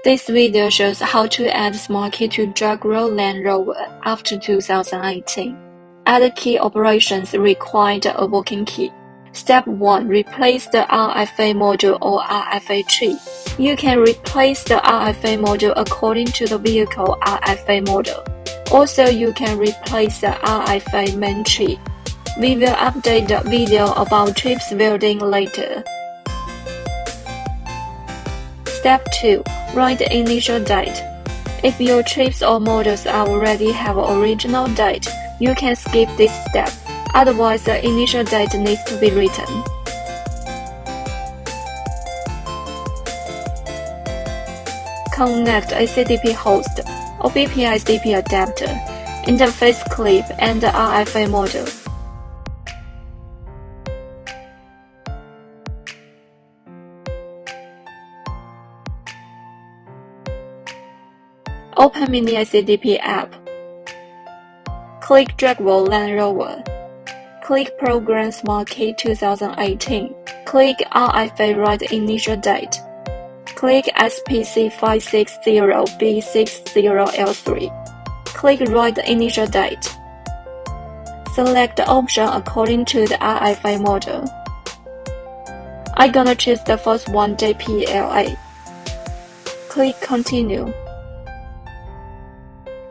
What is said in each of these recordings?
This video shows how to add smart key to Jaguar Land Rover after 2018. Add key operations required a working key. Step 1. Replace the RFA module or RFA tree. You can replace the RFA module according to the vehicle RFA model. Also, you can replace the RFA main tree. We will update the video about trips building later. Step 2. Write the initial date. If your trips or models already have original date, you can skip this step. Otherwise, the initial date needs to be written. Connect ACDP host, OBP ACDP adapter, interface clip, and the RFA module. Open Mini ACDP app. Click Jaguar Land Rover. Click Program Smart Key 2018. Click RFA Write Initial Date. Click SPC 560B60L3. Click Write Initial Date. Select the option according to the RFA model. I'm gonna choose the first one, JPLA. Click Continue.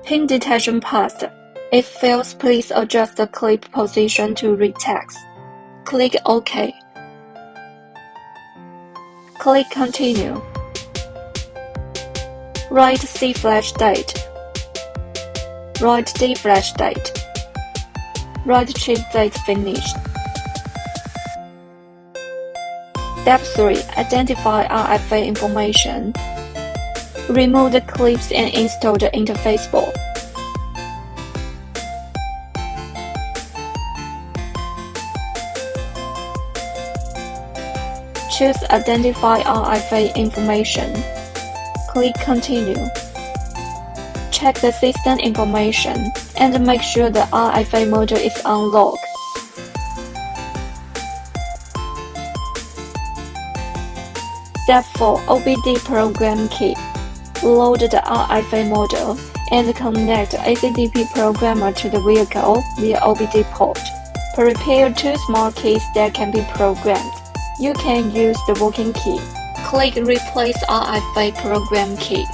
Pin detection passed. If fails, please adjust the clip position to read text. Click OK. Click Continue. Write C flash date. Write D flash date. Write trip date finished. Step 3. Identify RFA information. Remove the clips and install the interface board. Choose Identify RFA information. Click Continue. Check the system information and make sure the RFA module is unlocked. Step 4. OBD program key. Load the RFA module and connect ACDP programmer to the vehicle via OBD port. Prepare 2 smart keys that can be programmed. You can use the working key. Click Replace RFA program keys.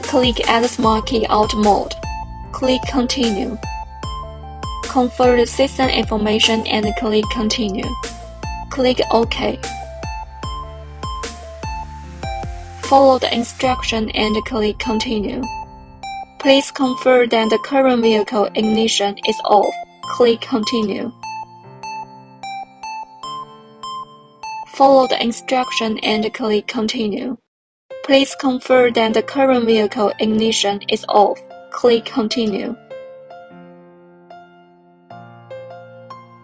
Click Add Smart Key Out Mode. Click Continue. Confirm the system information and click Continue. Click OK. Follow the instruction and click Continue. Please confirm that the current vehicle ignition is off. Click Continue. Follow the instruction and click Continue. Please confirm that the current vehicle ignition is off. Click Continue.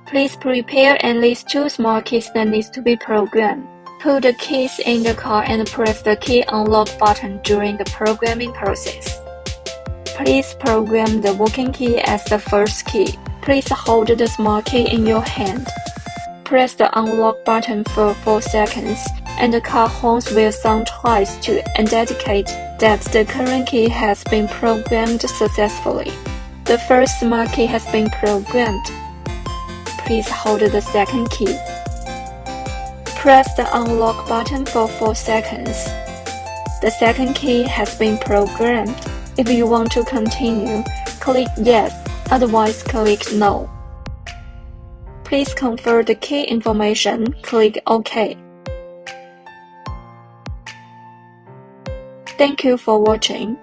Please prepare at least 2 smart keys that needs to be programmed. Put the keys in the car and press the key unlock button during the programming process. Please program the working key as the first key. Please hold the smart key in your hand. Press the unlock button for 4 seconds, and the car horns will sound twice to indicate that the current key has been programmed successfully. The first smart key has been programmed. Please hold the second key. Press the unlock button for 4 seconds. The second key has been programmed. If you want to continue, click Yes, otherwise click No. Please confirm the key information, click OK. Thank you for watching.